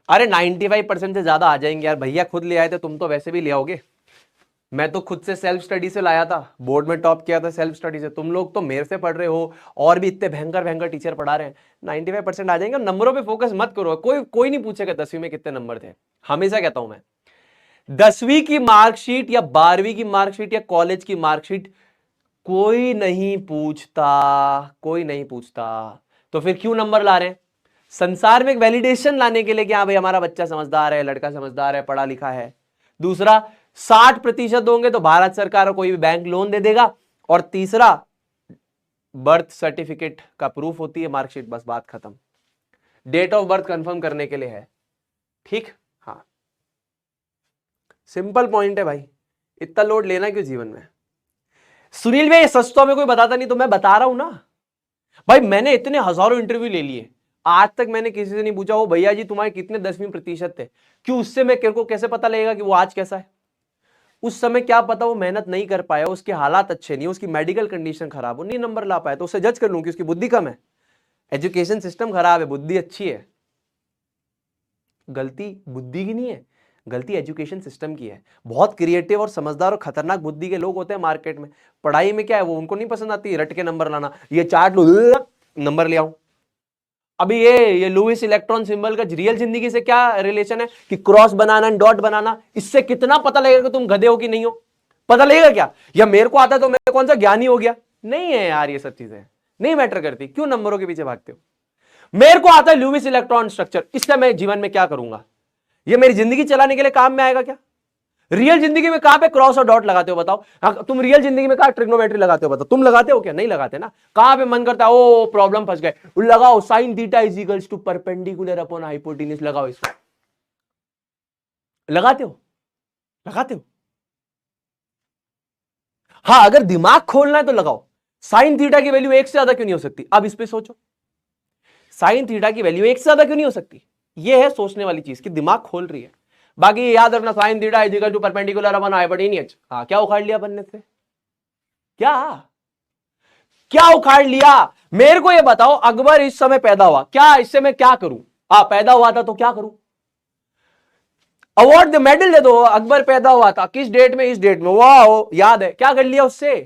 अरे 95% से ज्यादा आ जाएंगे यार, भैया खुद ले आए थे, तुम तो वैसे भी ले आओगे। मैं तो खुद से सेल्फ स्टडी से लाया था, बोर्ड में टॉप किया था सेल्फ स्टडी से। तुम लोग तो मेरे से पढ़ रहे हो, और भी इतने भयंकर भयंकर टीचर पढ़ा रहे हैं। 95% आ जाएंगे। नंबरों पे फोकस मत करो, कोई कोई नहीं पूछेगा 10वीं में कितने नंबर थे। हमेशा कहता हूं मैं, 10वीं की मार्कशीट या 12वीं की मार्कशीट या कॉलेज की मार्कशीट कोई नहीं पूछता, कोई नहीं पूछता। तो फिर क्यों नंबर ला रहे हैं? संसार में एक वैलिडेशन लाने के लिए कि हाँ भाई हमारा बच्चा समझदार है, लड़का समझदार है, पढ़ा लिखा है। दूसरा, 60% होंगे तो भारत सरकार और कोई भी बैंक लोन दे देगा। और तीसरा, बर्थ सर्टिफिकेट का प्रूफ होती है मार्कशीट, बस बात खत्म। डेट ऑफ बर्थ कंफर्म करने के लिए है, ठीक। हाँ, सिंपल पॉइंट है भाई, इतना लोड लेना क्यों जीवन में? सुनील भाई सच तो हमें कोई बताता नहीं, तो मैं बता रहा हूं ना भाई। मैंने इतने हजारों इंटरव्यू ले लिए, आज तक मैंने किसी से नहीं पूछा वो भैया जी तुम्हारे कितने 10वीं प्रतिशत थे। क्यों? उससे मैं तेरे को कैसे पता लगेगा कि वो आज कैसा है? उस समय क्या पता वो मेहनत नहीं कर पाया, उसके हालात अच्छे नहीं, उसकी मेडिकल कंडीशन खराब हो, नहीं नंबर ला पाया, तो उसे जज कर लूं कि उसकी बुद्धि कम है, एजुकेशन सिस्टम खराब है, बुद्धि अच्छी है। गलती बुद्धि की नहीं है, गलती एजुकेशन सिस्टम की है। बहुत क्रिएटिव और समझदार और खतरनाक बुद्धि के लोग होते हैं मार्केट में। पढ़ाई में क्या है, वो उनको नहीं पसंद आती रट के नंबर लाना, ये चार्ट लो नंबर ले आओ। अभी ये लुइस इलेक्ट्रॉन सिंबल का रियल जिंदगी से क्या रिलेशन है कि क्रॉस बनाना डॉट बनाना, इससे कितना पता लगेगा कि तुम गधे हो कि नहीं हो? पता लगेगा क्या? या मेरे को आता तो मैं कौन सा ज्ञानी हो गया? नहीं है यार, ये सब चीजें नहीं मैटर करती। क्यों नंबरों के पीछे भागते हो? मेरे को आता है लुइस इलेक्ट्रॉन स्ट्रक्चर, इससे मैं जीवन में क्या करूंगा? ये मेरी जिंदगी चलाने के लिए काम में आएगा क्या? रियल जिंदगी में कहां पे क्रॉस और डॉट लगाते हो बताओ? तुम रियल जिंदगी में कहां ट्रिग्नोमेट्री लगाते हो बताओ? तुम लगाते हो क्या? नहीं लगाते ना। कहां पे मन करता है ओ प्रॉब्लम फंस गए, लगाओ sine theta is equals to perpendicular upon hypotenuse, लगाओ इसको। लगाते हो? लगाते हो? हाँ, अगर दिमाग खोलना है तो लगाओ। साइन थीटा की वैल्यू एक से ज्यादा क्यों नहीं हो सकती? अब इस पे सोचो, साइन थीटा की वैल्यू एक से ज्यादा क्यों नहीं हो सकती? ये है सोचने वाली चीज कि दिमाग खोल रही है। बाकी याद रखना, sine theta is equal to perpendicular upon hypotenuse. हाँ, क्या उखाड़ लिया बनने से? क्या क्या उखाड़ लिया? मेरे को ये बताओ, अकबर इस समय पैदा हुआ, क्या इससे मैं क्या करूं? पैदा हुआ था तो क्या करूं? अवार्ड दे, मेडल दे दो, अकबर पैदा हुआ था किस डेट में, इस डेट में, वाह याद है। क्या कर लिया उससे?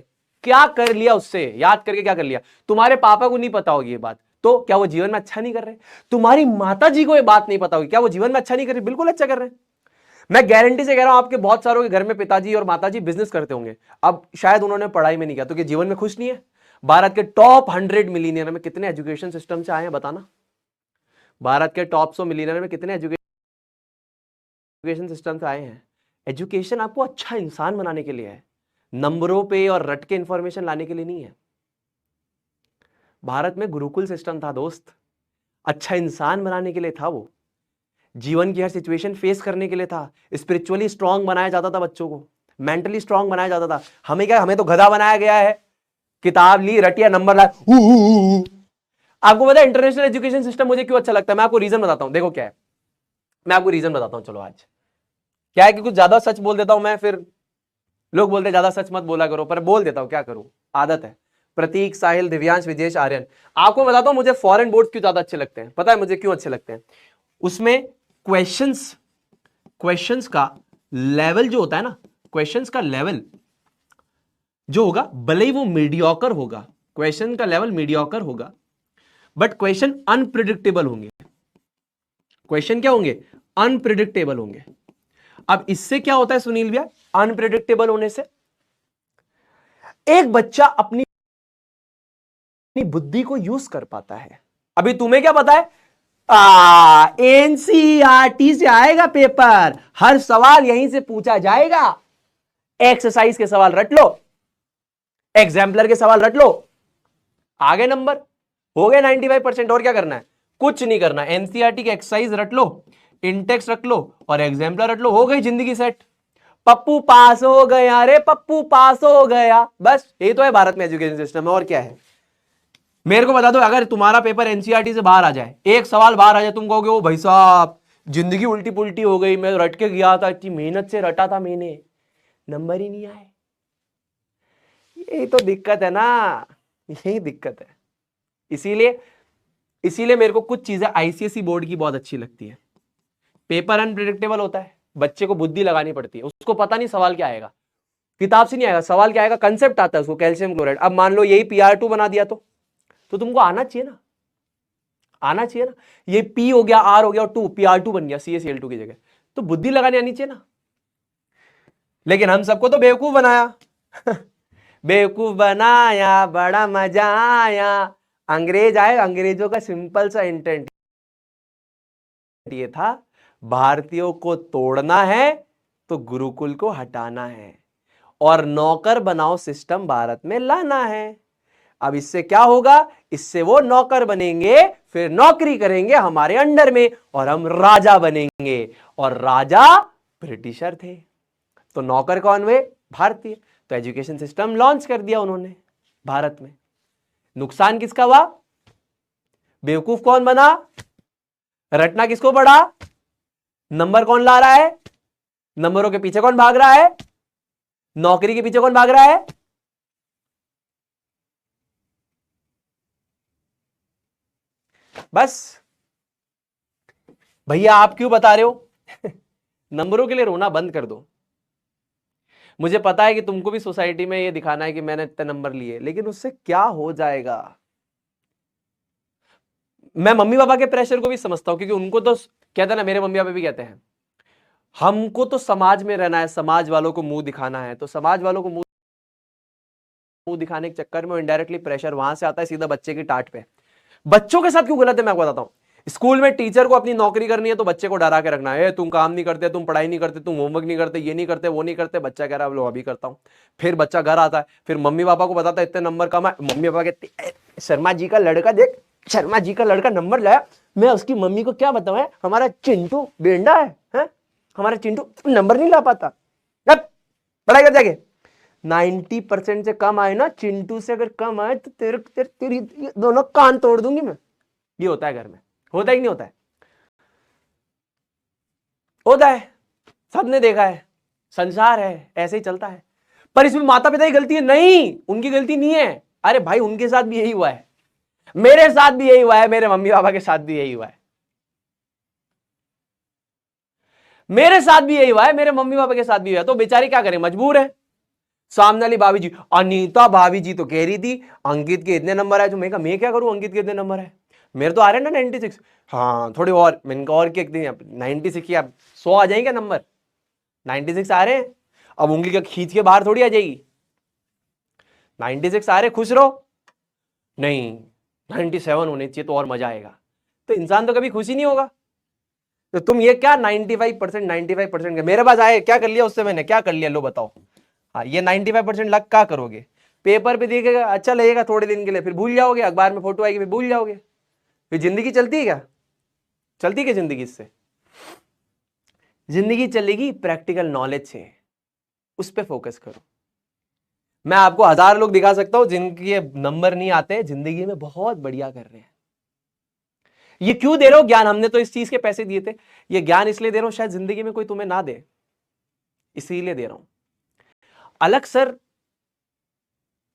क्या कर लिया उससे? याद करके क्या कर लिया? तुम्हारे पापा को नहीं पता होगी ये बात, तो क्या वो जीवन में अच्छा नहीं कर रहे? तुम्हारी माता जी को ये बात नहीं पता होगी, क्या वो जीवन में अच्छा नहीं कर रहे? बिल्कुल अच्छा कर रहे हैं। मैं गारंटी से कह रहा हूं, आपके बहुत सारों के घर में पिताजी और माताजी बिजनेस करते होंगे, अब शायद उन्होंने पढ़ाई में नहीं किया, तो क्या जीवन में खुश नहीं है? भारत के टॉप 100 मिलीनियर में कितने एजुकेशन सिस्टम से आए हैं बताना? भारत के टॉप 100 मिलीनियर में कितने एजुकेशन सिस्टम से आए हैं? एजुकेशन आपको अच्छा इंसान बनाने के लिए है, नंबरों पे और रट के इंफॉर्मेशन लाने के लिए नहीं है। भारत में गुरुकुल सिस्टम था दोस्त, अच्छा इंसान बनाने के लिए था वो, जीवन की हर सिचुएशन फेस करने के लिए था। स्पिरिचुअली स्ट्रांग बनाया जाता था बच्चों को, मेंटली स्ट्रांग बनाया जाता था। हमें क्या, हमें तो गधा बनाया गया है, किताब ली रटिया नंबर लाया। आपको पता है इंटरनेशनल एजुकेशन सिस्टम मुझे क्यों अच्छा लगता है? मैं आपको रीजन बताता हूं, देखो क्या है, मैं आपको रीजन बताता हूं। चलो आज क्या है कि कुछ ज्यादा सच बोल देता हूं मैं, फिर लोग बोलते हैं ज्यादा सच मत बोला करो, पर बोल देता हूं, क्या करूं, आदत है। प्रतीक, साहिल, दिव्यांश, विजेश, आर्यन, आपको बताता हूं मुझे फॉरेन बोर्ड क्यों ज्यादा अच्छे लगते हैं। पता है मुझे क्यों अच्छे लगते हैं? उसमें क्वेश्चंस क्वेश्चंस का लेवल जो होता है ना, क्वेश्चंस का लेवल जो होगा, भले ही वो मीडियोकर होगा, क्वेश्चन का लेवल मीडियोकर होगा, बट क्वेश्चन अनप्रिडिक्टेबल होंगे। क्वेश्चन क्या होंगे? अनप्रिडिक्टेबल होंगे। अब इससे क्या होता है सुनील भैया, अनप्रिडिक्टेबल होने से एक बच्चा अपनी बुद्धि को यूज कर पाता है। अभी तुम्हें क्या पता है, एनसीईआरटी से आएगा पेपर, हर सवाल यहीं से पूछा जाएगा। एक्सरसाइज के सवाल रट लो, एग्जाम्पलर के सवाल रट लो, आगे नंबर हो गए 95%। और क्या करना है? कुछ नहीं करना, एनसीईआरटी के एक्सरसाइज रट लो, इंटेक्स रख लो और एग्जाम्पलर रट लो, हो गई जिंदगी सेट। पप्पू पास हो गया, रे पप्पू पास हो गया। बस यही तो है भारत में एजुकेशन सिस्टम में, और क्या है? मेरे को बता दो, अगर तुम्हारा पेपर एनसीईआरटी से बाहर आ जाए, एक सवाल बाहर आ जाए, तुम कहोगे ओ भाई साहब जिंदगी उल्टी पुल्टी हो गई, मैं रट के गया था, इतनी मेहनत से रटा था मैंने, नंबर ही नहीं आए। यही तो दिक्कत है ना, यही दिक्कत है। इसीलिए इसीलिए मेरे को कुछ चीजें आईसीएसई बोर्ड की बहुत अच्छी लगती है, पेपर अनप्रिडिक्टेबल होता है, बच्चे को बुद्धि लगानी पड़ती है, उसको पता नहीं सवाल क्या आएगा, किताब से नहीं आएगा, सवाल क्या आएगा, कंसेप्ट आता है उसको, कैल्शियम क्लोराइड। अब मान लो यही Pr2 बना दिया तो तुमको आना चाहिए ना, आना चाहिए ना, ये P हो गया, R हो गया और 2 Pr2 बन गया CaCl2 की जगह, तो बुद्धि लगानी आनी चाहिए ना। लेकिन हम सबको तो बेवकूफ बनाया बेवकूफ बनाया, बड़ा मजा आया। अंग्रेज आए, अंग्रेजों का सिंपल सा इंटेंट ये था, भारतीयों को तोड़ना है तो गुरुकुल को हटाना है और नौकर बनाओ सिस्टम भारत में लाना है। अब इससे क्या होगा, इससे वो नौकर बनेंगे, फिर नौकरी करेंगे हमारे अंडर में और हम राजा बनेंगे, और राजा ब्रिटिशर थे तो नौकर कौन हुए, भारतीय। तो एजुकेशन सिस्टम लॉन्च कर दिया उन्होंने भारत में। नुकसान किसका हुआ, बेवकूफ कौन बना, रटना किसको पड़ा, नंबर कौन ला रहा है, नंबरों के पीछे कौन भाग रहा है, नौकरी के पीछे कौन भाग रहा है। बस भैया आप क्यों बता रहे हो नंबरों के लिए रोना बंद कर दो। मुझे पता है कि तुमको भी सोसाइटी में ये दिखाना है कि मैंने इतने नंबर लिए, लेकिन उससे क्या हो जाएगा। मैं मम्मी पापा के प्रेशर को भी समझता हूं, क्योंकि उनको तो कहते हैं ना, मेरे मम्मी पापा भी कहते हैं हमको तो समाज में रहना है, समाज वालों को मुंह दिखाना है, तो समाज वालों को मुंह दिखाने के चक्कर में इनडायरेक्टली प्रेशर वहां से आता है सीधा बच्चे की टाट पे। बच्चों के साथ क्यों गलत है मैं आपको बताता हूं। स्कूल में टीचर को अपनी नौकरी करनी है तो बच्चे को डरा के रखना है, तुम काम नहीं करते, तुम पढ़ाई नहीं करते, तुम होमवर्क नहीं करते, ये नहीं करते, वो नहीं करते। बच्चा कह रहा है लो अभी करता हूं। फिर बच्चा घर आता है, फिर मम्मी पापा को बताता है इतने नंबर कम है। मम्मी पापा कहते शर्मा जी का लड़का देख, शर्मा जी का लड़का नंबर लाया। मैं उसकी मम्मी को क्या बताऊं, हमारा चिंटू बेंडा है, हमारा चिंटू नंबर नहीं ला पाता। पढ़ाई कर जाके 90% से कम आए ना, चिंटू से अगर कम आए तो तेरी दोनों कान तोड़ दूंगी मैं। ये होता है घर में, होता है कि नहीं होता है, होता है, सबने देखा है, संसार है, ऐसे ही चलता है। पर इसमें माता पिता की गलती है नहीं, उनकी गलती नहीं है। अरे भाई उनके साथ भी यही हुआ है, मेरे साथ भी यही हुआ है, मेरे मम्मी पापा के साथ भी यही हुआ है, मेरे साथ भी यही हुआ है, मेरे मम्मी पापा के साथ भी हुआ है। तो बेचारी क्या करें, मजबूर है। सामने वाली भाभी जी, अनीता भाभी जी तो कह रही थी अंकित के इतने नंबर है, तो मैं कहा मैं क्या करूं, अंकित के इतने नंबर है, मेरे तो आ रहे हैं ना 96। हाँ थोड़े और, मैंने कहा और क्या 96 की, अब 100 आ जाएंगे नंबर, 96 आ रहे हैं, अब उंगली का खींच के बाहर थोड़ी आ जाएगी। 96 आ रहे, खुश रहो, नहीं 97 होने चाहिए तो और मजा आएगा। तो इंसान तो कभी खुश ही नहीं होगा। तो तुम ये क्या 95% मेरे पास आए, क्या कर लिया उससे, मैंने क्या कर लिया लो बताओ। हाँ ये 95% लग क्या करोगे, पेपर पे दिखेगा अच्छा लगेगा थोड़े दिन के लिए, फिर भूल जाओगे, अखबार में फोटो आएगी फिर भूल जाओगे। फिर जिंदगी चलती है क्या, चलती है क्या जिंदगी इससे, जिंदगी चलेगी प्रैक्टिकल नॉलेज से, उस पर फोकस करो। मैं आपको 1000 लोग दिखा सकता हूं जिनके नंबर नहीं आते, जिंदगी में बहुत बढ़िया कर रहे हैं। ये क्यों दे रहा हूं ज्ञान, हमने तो इस चीज के पैसे दिए थे, ये ज्ञान इसलिए दे रहा हूं शायद जिंदगी में कोई तुम्हें ना दे, इसीलिए दे रहा हूं। अलग सर,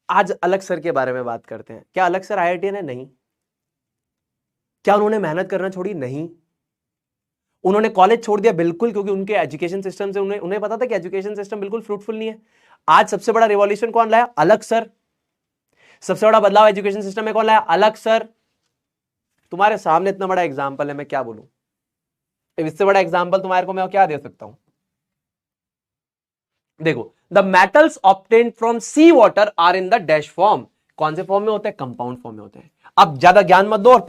आज अलग सर के बारे में बात करते हैं। क्या अलग सर IITian है, नहीं। क्या उन्होंने मेहनत करना छोड़ी, नहीं। उन्होंने कॉलेज छोड़ दिया, बिल्कुल, क्योंकि उनके एजुकेशन सिस्टम से उन्हें पता था कि एजुकेशन सिस्टम बिल्कुल फ्रूटफुल नहीं है। आज सबसे बड़ा रिवॉल्यूशन कौन लाया, अलग सर। सबसे बड़ा बदलाव एजुकेशन सिस्टम में कौन लाया, अलग सर। तुम्हारे सामने इतना बड़ा एग्जाम्पल है, मैं क्या बोलूं, इससे बड़ा एग्जाम्पल तुम्हारे को मैं क्या दे सकता हूं। देखो, the metals obtained from sea water are in the dash form. कौन से फॉर्म में होते हैं, कंपाउंड फॉर्म में होते हैं। अब ज्यादा ज्ञान मत दो और